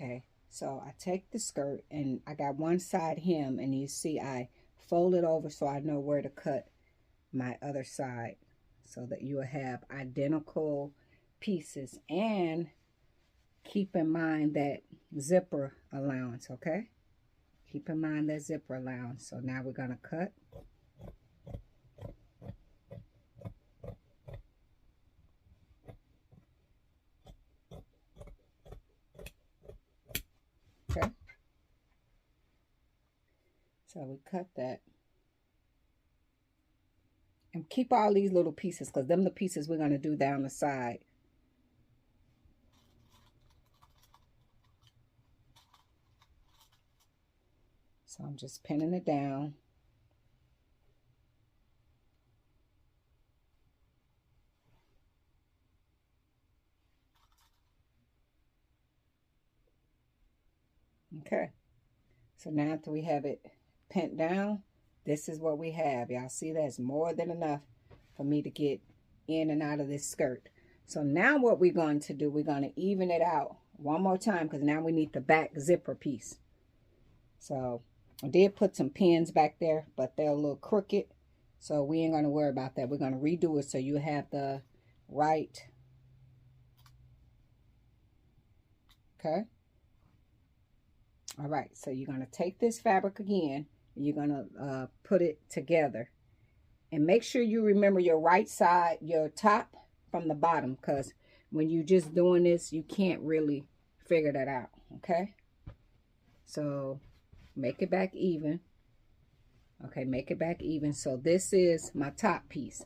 Okay, so I take the skirt and I got one side hem, and you see I fold it over so I know where to cut my other side, so that you will have identical pieces. And keep in mind that zipper allowance, okay? Keep in mind that zipper allowance. So now we're gonna cut. Okay, so we cut that. And keep all these little pieces, because them the pieces we're gonna do down the side. So I'm just pinning it down. Okay, so now after we have it pinned down, this is what we have. Y'all see that's more than enough for me to get in and out of this skirt. So now what we're going to do, we're going to even it out one more time, because now we need the back zipper piece. So I did put some pins back there, but they're a little crooked, so we ain't going to worry about that. We're going to redo it so you have the right. Okay. All right, so you're going to take this fabric again, and you're going to put it together. And make sure you remember your right side, your top from the bottom, because when you're just doing this, you can't really figure that out, okay? So make it back even. Okay, make it back even. So this is my top piece.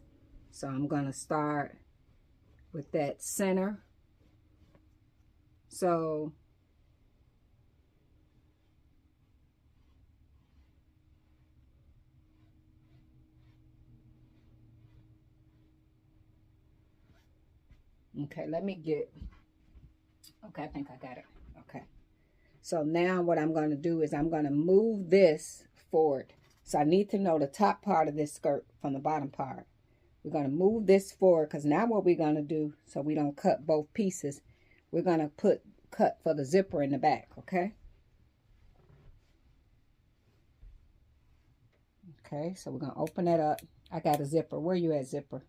So I'm going to start with that center. So okay, let me get, okay, I think I got it. Okay. So now what I'm going to do is I'm going to move this forward. So I need to know the top part of this skirt from the bottom part. We're going to move this forward, because now what we're going to do, so we don't cut both pieces, we're going to cut for the zipper in the back, okay? Okay, so we're going to open that up. I got a zipper. Where you at, zipper?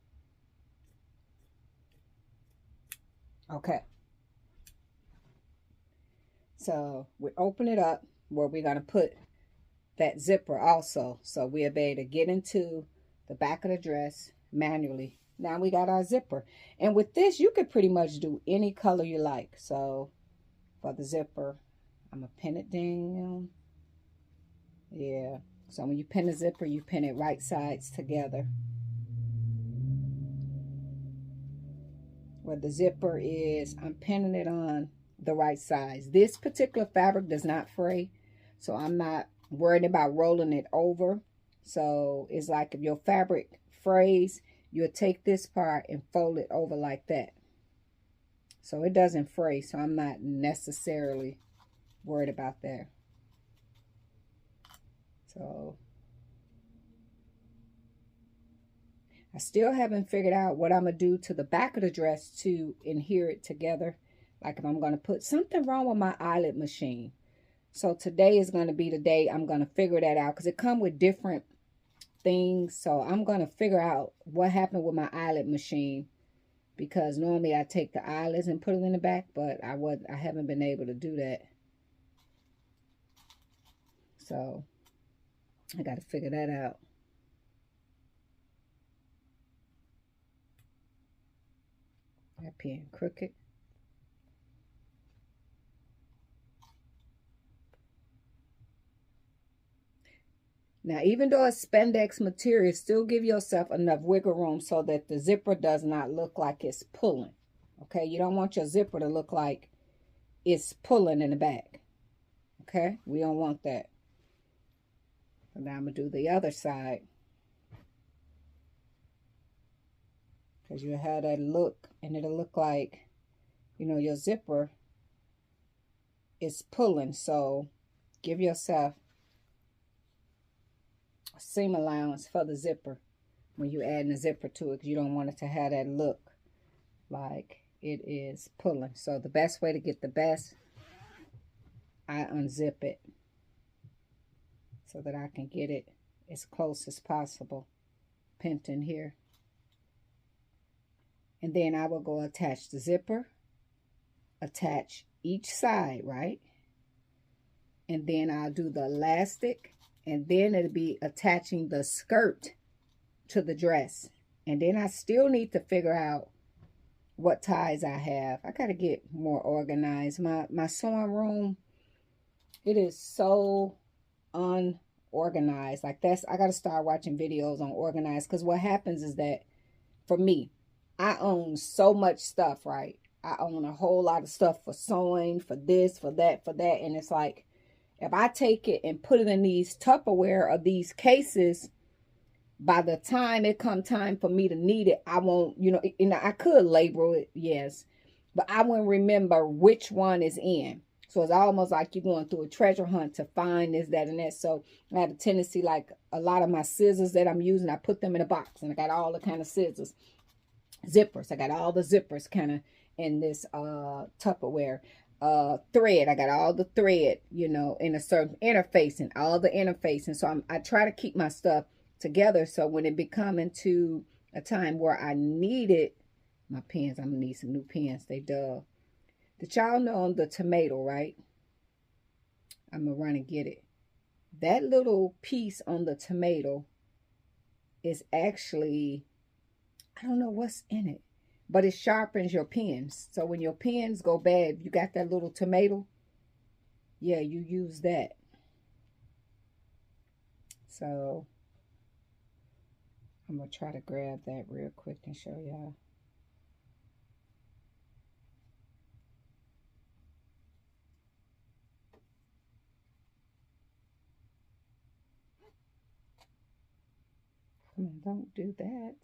Okay. So we open it up where we're going to put that zipper also. So we'll be able to get into the back of the dress manually. Now we got our zipper. And with this, you could pretty much do any color you like. So for the zipper, I'm going to pin it down. Yeah. So when you pin the zipper, you pin it right sides together. Where the zipper is, I'm pinning it on the right sides. This particular fabric does not fray, so I'm not worried about rolling it over. So it's like if your fabric frays, you'll take this part and fold it over like that. So it doesn't fray, so I'm not necessarily worried about that. So I still haven't figured out what I'm going to do to the back of the dress to adhere it together. Like if I'm going to put something wrong with my eyelet machine. So today is going to be the day I'm going to figure that out, because it comes with different things. So I'm going to figure out what happened with my eyelet machine, because normally I take the eyelets and put it in the back, but I haven't been able to do that. So I got to figure that out. That pen crooked. Now, even though it's spandex material, still give yourself enough wiggle room so that the zipper does not look like it's pulling. Okay, you don't want your zipper to look like it's pulling in the back. Okay, we don't want that. So now I'm going to do the other side. Because you have that look, and it'll look like, you know, your zipper is pulling. So give yourself a seam allowance for the zipper when you're adding the zipper to it, because you don't want it to have that look like it is pulling. So the best way to get the best I unzip it so that I can get it as close as possible pinned in here. And then I will go attach the zipper, attach each side, right? And then I'll do the elastic, and then it'll be attaching the skirt to the dress. And then I still need to figure out what ties I have. I got to get more organized. My sewing room, it is so unorganized. Like I got to start watching videos on organized, because what happens is that for me, I own so much stuff, right? I own a whole lot of stuff for sewing, for this, for that, and it's like, if I take it and put it in these Tupperware or these cases, by the time it come time for me to need it, I won't, I could label it, yes, but I won't remember which one is in. So it's almost like you're going through a treasure hunt to find this, that, and that. So I have a tendency, like a lot of my scissors that I'm using, I put them in a box, and I got all the kind of scissors. Zippers, I got all the zippers kind of in this Tupperware. Thread, I got all the thread, in a certain interface, and all the interface. And so I try to keep my stuff together, so when it be coming to a time where I need it, my pens, I'm gonna need some new pens. They dull. Did y'all know on the tomato, right? I'm gonna run and get it. That little piece on the tomato is actually, I don't know what's in it, but it sharpens your pens. So when your pens go bad, you got that little tomato, yeah, you use that. So I'm going to try to grab that real quick and show y'all. Come on, don't do that.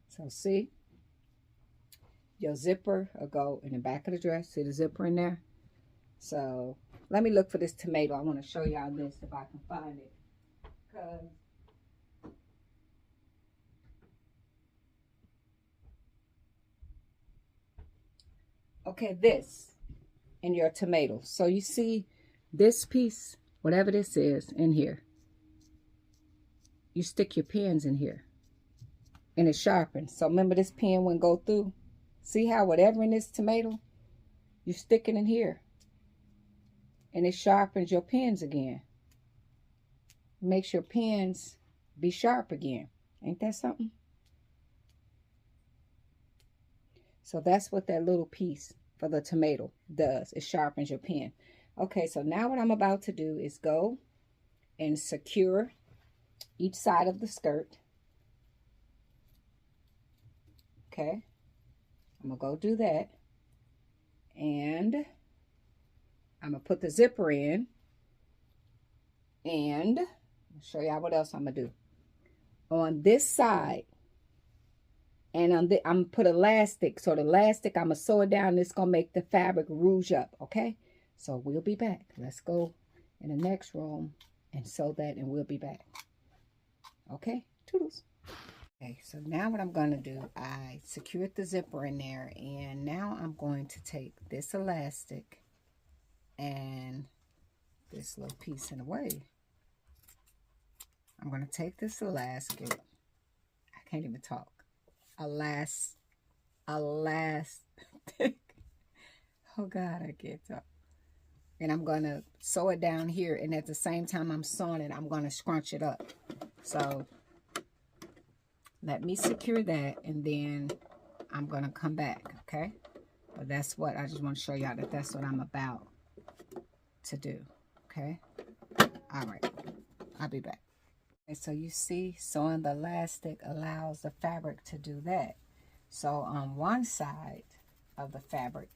So see, your zipper will go in the back of the dress. See the zipper in there? So let me look for this tomato. I want to show y'all this if I can find it. Okay, this in your tomato. So you see this piece, whatever this is in here, you stick your pens in here and it sharpens. So remember, this pen wouldn't go through. See how whatever in this tomato, you stick it in here and it sharpens your pens again. Makes your pens be sharp again. Ain't that something? So that's what that little piece for the tomato does. It sharpens your pen. Okay, so now what I'm about to do is go and secure each side of the skirt. Okay, I'm gonna go do that. And I'm gonna put the zipper in. And I'll show y'all what else I'm gonna do. On this side, and I'm gonna put elastic. So the elastic, I'm gonna sew it down. It's gonna make the fabric rouge up. Okay, so we'll be back. Let's go in the next room and sew that, and we'll be back. Okay, toodles. Okay, so now what I'm gonna do, I secured the zipper in there, and now I'm going to take this elastic and this little piece in the way. I'm gonna take this elastic. I can't even talk. Elastic. Oh God, I can't talk. And I'm gonna sew it down here, and at the same time I'm sewing it, I'm gonna scrunch it up. So let me secure that, and then I'm gonna come back. Okay, but that's what I just want to show y'all, that that's what I'm about to do. Okay, all right, I'll be back. Okay, so you see, sewing the elastic allows the fabric to do that. So on one side of the fabric,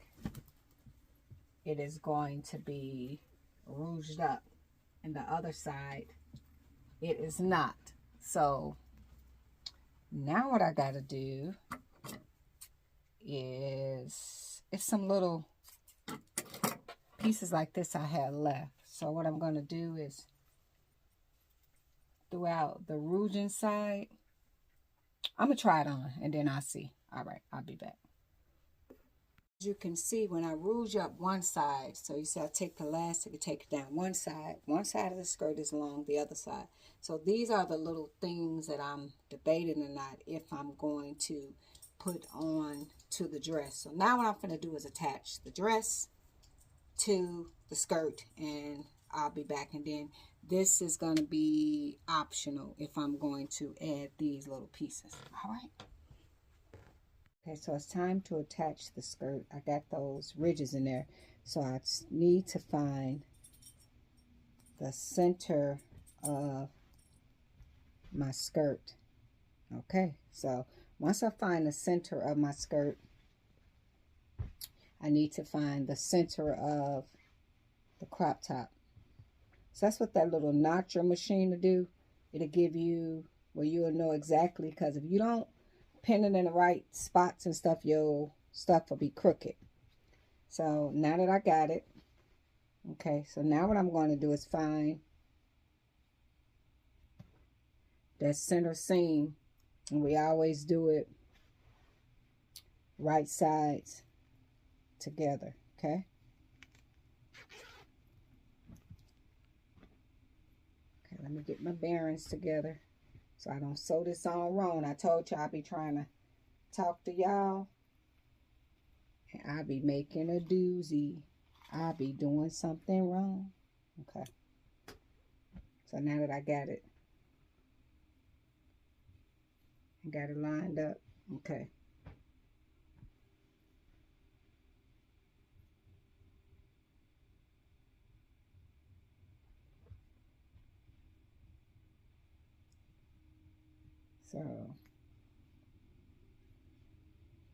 it is going to be rouged up, and the other side, it is not. So now what I got to do is, it's some little pieces like this I had left. So what I'm going to do is, throughout the rouging side, I'm going to try it on, and then I'll see. All right, I'll be back. you can see, when I rouge up one side, so you see I take the elastic and take it down one side of the skirt is long, the other side. So these are the little things that I'm debating or not if I'm going to put on to the dress. So now what I'm going to do is attach the dress to the skirt, and I'll be back. And then this is going to be optional if I'm going to add these little pieces. All right. Okay, so it's time to attach the skirt. I got those ridges in there. So I need to find the center of my skirt. Okay, so once I find the center of my skirt, I need to find the center of the crop top. So that's what that little notcher machine will do. It'll give you, well, you'll know exactly, because if you don't pin it in the right spots and stuff, your stuff will be crooked. So now that I got it, okay, so now what I'm going to do is find that center seam, and we always do it right sides together. Okay, let me get my bearings together so I don't sew this on wrong. I told you I'll be trying to talk to y'all, and I'll be making a doozy. I'll be doing something wrong. Okay, so now that I got it lined up, okay. So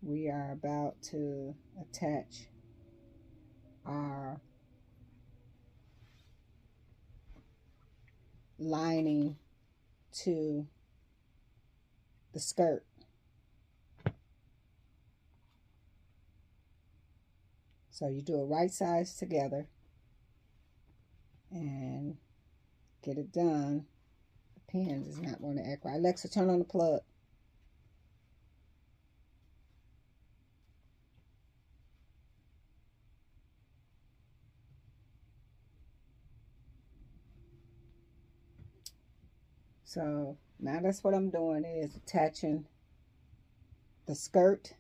we are about to attach our lining to the skirt. So you do it right sides together and get it done. The pins is not going to act right. Alexa, turn on the plug. So now that's what I'm doing, is attaching the skirt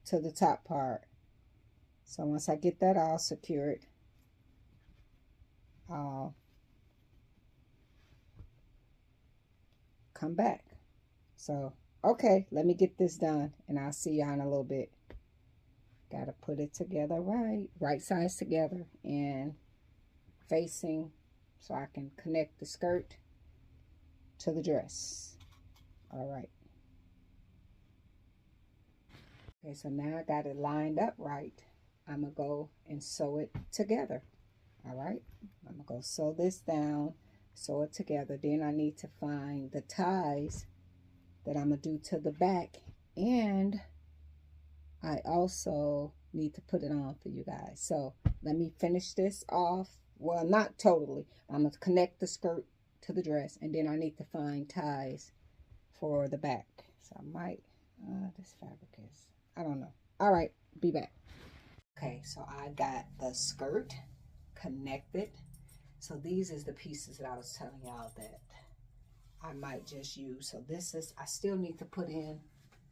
to the top part. So once I get that all secured, I'll come back. So, okay, let me get this done, and I'll see y'all in a little bit. Gotta put it together right sides together and facing, so I can connect the skirt to the dress. All right. Okay, so now I got it lined up right. I'm gonna go and sew it together. All right, I'm gonna go sew this down, sew it together. Then I need to find the ties that I'm gonna do to the back, and I also need to put it on for you guys. So let me finish this off. Well, not totally. I'm gonna connect the skirt to the dress, and then I need to find ties for the back. So I might, this fabric is, I don't know. All right, be back. Okay, so I got the skirt connected. So these is the pieces that I was telling y'all that I might just use. So this is, I still need to put in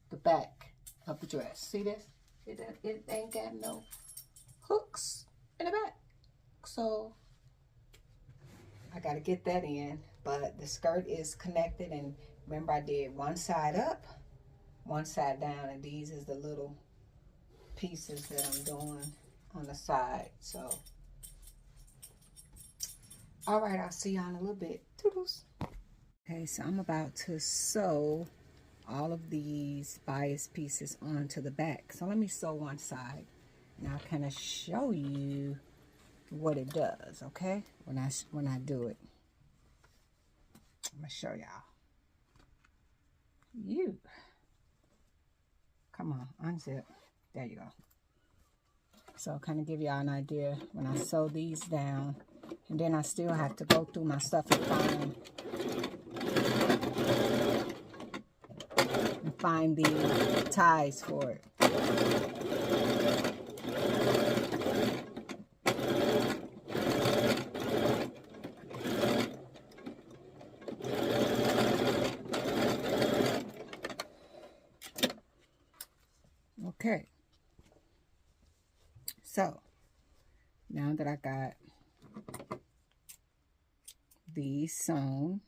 the back of the dress. See this? It ain't got no hooks in the back. So I got to get that in. But the skirt is connected, and remember I did one side up, one side down, and these is the little pieces that I'm doing on the side. So all right, I'll see y'all in a little bit. Toodles. Okay, so I'm about to sew all of these bias pieces onto the back. So let me sew one side. Now I'll kind of show you what it does, okay? When I do it. I'm gonna show y'all. Come on, unzip. There you go. So kind of give y'all an idea when I sew these down, and then I still have to go through my stuff and find the ties for it. Okay, so now that I got these sewn,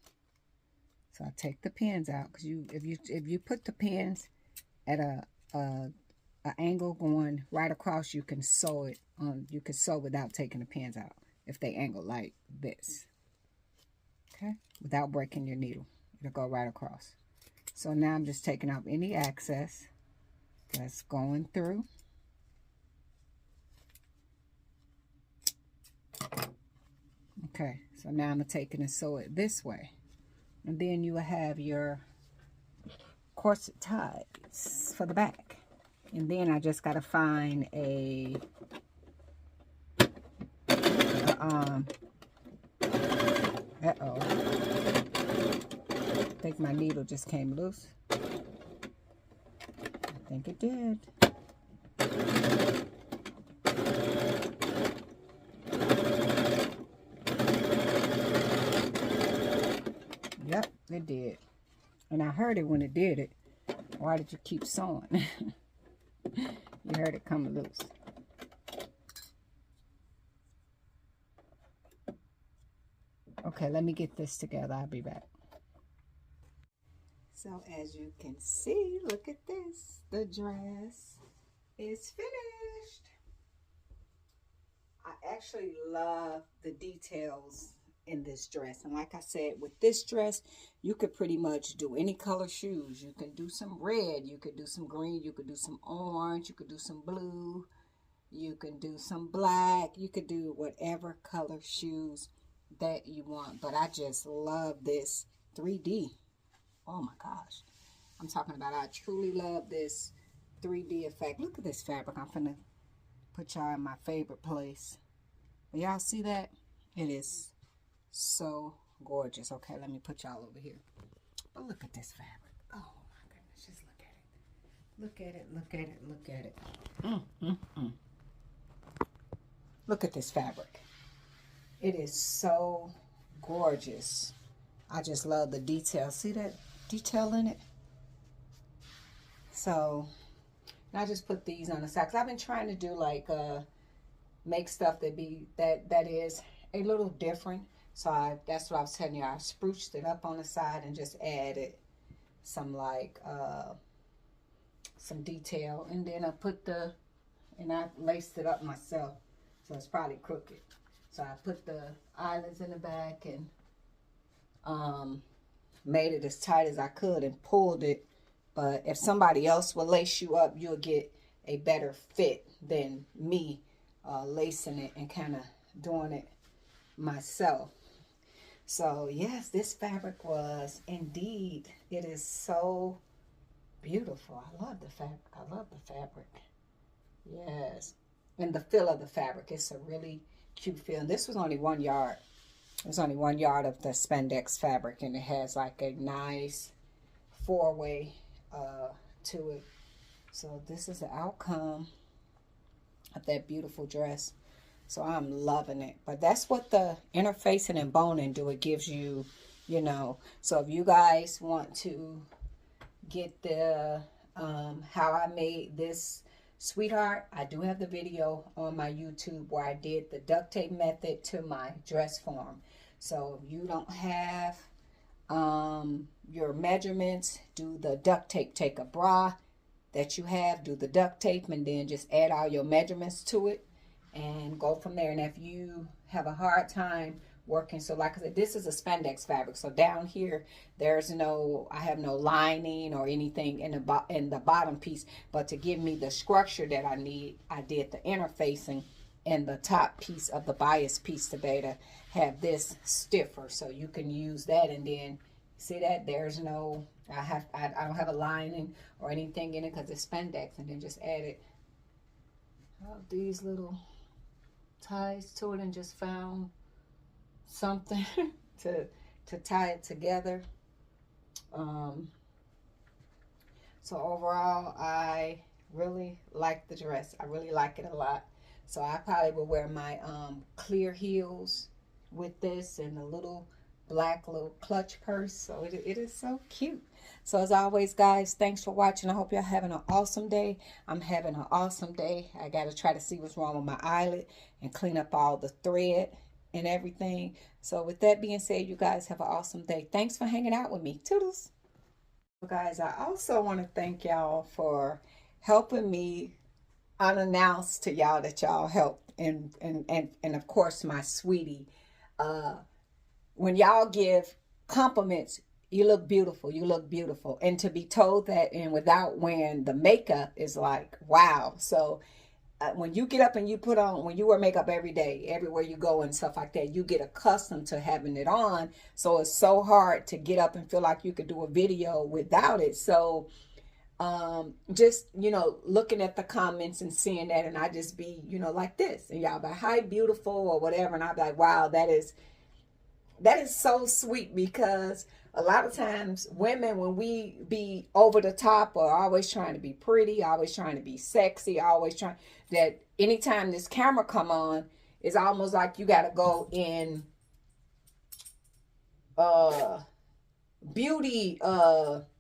so I take the pins out, because if you put the pins at a angle going right across, you can sew it on. You can sew without taking the pins out if they angle like this. Okay, without breaking your needle, it'll go right across. So now I'm just taking out any excess that's going through. Okay, so now I'm taking and sew it this way, and then you will have your corset ties for the back. And then I just got to find a uh-oh, I think my needle just came loose. I think it did. Yep, it did. And I heard it when it did it. Why did you keep sewing? You heard it come loose. Okay, let me get this together. I'll be back. So as you can see, look at this. The dress is finished. I actually love the details in this dress. And like I said, with this dress, you could pretty much do any color shoes. You can do some red, you could do some green, you could do some orange, you could do some blue, you can do some black, you could do whatever color shoes that you want. But I just love this 3D. Oh my gosh. I'm talking about, I truly love this 3D effect. Look at this fabric. I'm finna put y'all in my favorite place. Y'all see that? It is so gorgeous. Okay, let me put y'all over here. But look at this fabric. Oh my goodness, just look at it. Look at it, look at it, look at it. Look at this fabric. It is so gorgeous. I just love the detail. See that detail in it? So, I just put these on the side. 'Cause I've been trying to do like make stuff that is a little different. So that's what I was telling you. I spruced it up on the side and just added some like some detail, and then I laced it up myself, so it's probably crooked. So I put the eyelets in the back and made it as tight as I could and pulled it. But if somebody else will lace you up, you'll get a better fit than me lacing it and kind of doing it myself. So yes, this fabric was indeed, it is so beautiful. I love the fabric. I love the fabric. Yes. And the feel of the fabric, it's a really cute feel. And this was only 1 yard. It was only 1 yard of the spandex fabric, and it has like a nice 4-way to it. So this is the outcome of that beautiful dress. So I'm loving it. But that's what the interfacing and boning do. It gives you, you know. So if you guys want to get the how I made this sweetheart, I do have the video on my YouTube where I did the duct tape method to my dress form. So if you don't have your measurements, do the duct tape. Take a bra that you have, do the duct tape, and then just add all your measurements to it and go from there. And if you have a hard time working, so like I said, this is a spandex fabric, so down here there's no, I have no lining or anything in the bottom piece, but to give me the structure that I need, I did the interfacing in the top piece of the bias piece to be able to have this stiffer, so you can use that. And then see that there's no, I don't have a lining or anything in it because it's spandex. And then just added these little ties to it and just found something to tie it together. So overall, I really like the dress. I really like it a lot. So I probably will wear my clear heels with this and a little black little clutch purse. So it is so cute. So as always, guys, thanks for watching. I hope y'all having an awesome day. I'm having an awesome day. I got to try to see what's wrong with my eyelid and clean up all the thread and everything. So with that being said, you guys have an awesome day. Thanks for hanging out with me. Toodles. Guys, I also want to thank y'all for helping me unannounced to y'all that y'all helped, and of course my sweetie. When y'all give compliments, you look beautiful, you look beautiful, and to be told that and without wearing the makeup is like wow. So when you get up and you put on, when you wear makeup every day, everywhere you go and stuff like that, you get accustomed to having it on. So it's so hard to get up and feel like you could do a video without it. So just, looking at the comments and seeing that, and I just be, like this, and y'all be, hi, beautiful, or whatever. And I'll be like, wow, that is so sweet, because a lot of times women, when we be over the top or always trying to be pretty, always trying to be sexy, always trying, that anytime this camera come on, it's almost like you got to go in beauty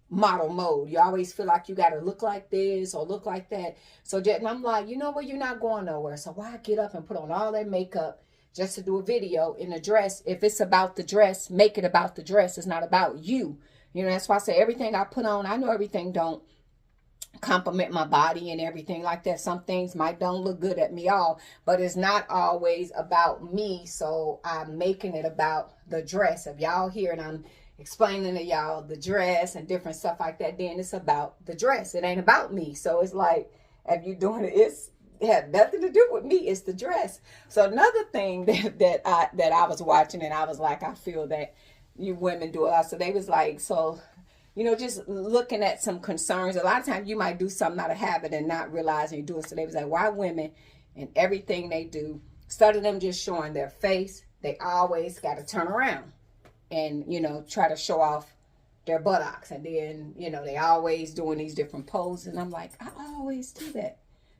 model mode. You always feel like you got to look like this or look like that. So and I'm like, you know what, you're not going nowhere. So why get up and put on all that makeup just to do a video in a dress? If it's about the dress, make it about the dress. It's not about you. That's why I say everything I put on, I know everything don't compliment my body and everything like that. Some things might don't look good at me all, but it's not always about me. So I'm making it about the dress. If y'all here and I'm explaining to y'all the dress and different stuff like that, then it's about the dress. It ain't about me. So it's like, if you're doing it, it had nothing to do with me. It's the dress. So another thing that I was watching, and I was like, I feel that you women do a lot. So they was like, so just looking at some concerns. A lot of times you might do something out of habit and not realizing you do it. So they was like, why women and everything they do, instead of them just showing their face, they always got to turn around and, try to show off their buttocks. And then, they always doing these different poses. And I'm like, I always do that.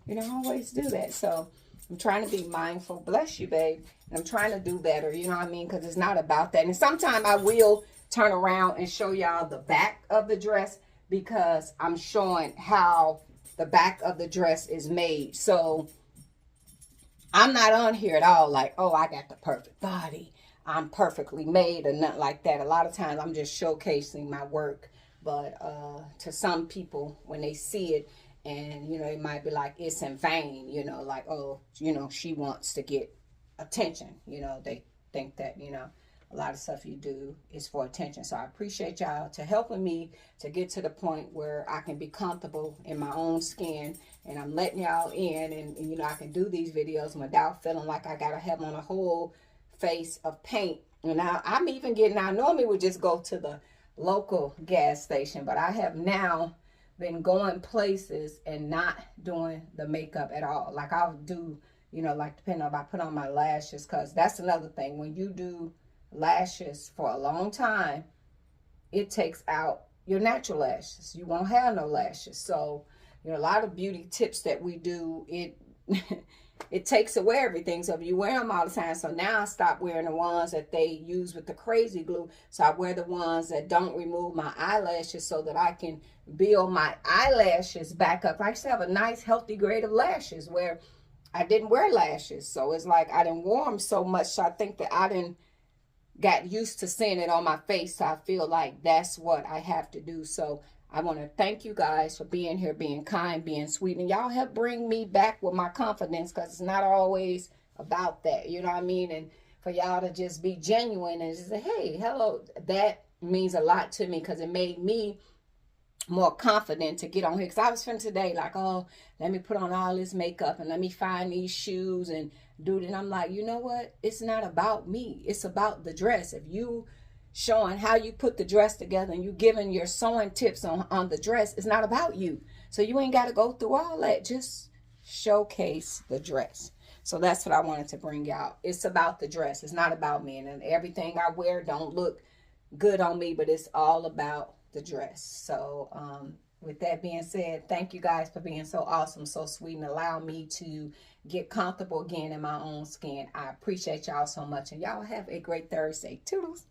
I always do that. So I'm trying to be mindful. Bless you, babe. And I'm trying to do better. You know what I mean? Because it's not about that. And sometimes I will turn around and show y'all the back of the dress, because I'm showing how the back of the dress is made. So I'm not on here at all like, oh, I got the perfect body, I'm perfectly made, or nothing like that. A lot of times I'm just showcasing my work. But to some people, when they see it, and it might be like it's in vain, like, oh, she wants to get attention. They think that a lot of stuff you do is for attention. So I appreciate y'all to helping me to get to the point where I can be comfortable in my own skin, and I'm letting y'all in, and I can do these videos without feeling like I gotta have on a whole face of paint. And now I'm even getting, I normally would just go to the local gas station, but I have now been going places and not doing the makeup at all. Like I'll do, like depending on if I put on my lashes, because that's another thing. When you do lashes for a long time, it takes out your natural lashes. You won't have no lashes. So a lot of beauty tips that we do, it it takes away everything. So if you wear them all the time, so now I stopped wearing the ones that they use with the crazy glue. So I wear the ones that don't remove my eyelashes, so that I can build my eyelashes back up. I used to have a nice healthy grade of lashes where I didn't wear lashes. So it's like I didn't wear them so much. So I think that I didn't got used to seeing it on my face. So I feel like that's what I have to do. So I want to thank you guys for being here, being kind, being sweet. And y'all help bring me back with my confidence, because it's not always about that. You know what I mean? And for y'all to just be genuine and just say, hey, hello, that means a lot to me, because it made me more confident to get on here. Because I was feeling today like, oh, let me put on all this makeup and let me find these shoes and do it. And I'm like, you know what? It's not about me. It's about the dress. If you showing how you put the dress together and you giving your sewing tips on the dress, it's not about you. So you ain't got to go through all that. Just showcase the dress. So that's what I wanted to bring out. It's about the dress. It's not about me. And everything I wear don't look good on me, but it's all about the dress. So with that being said, thank you guys for being so awesome, so sweet, and allow me to get comfortable again in my own skin. I appreciate y'all so much, and y'all have a great Thursday. Toodles.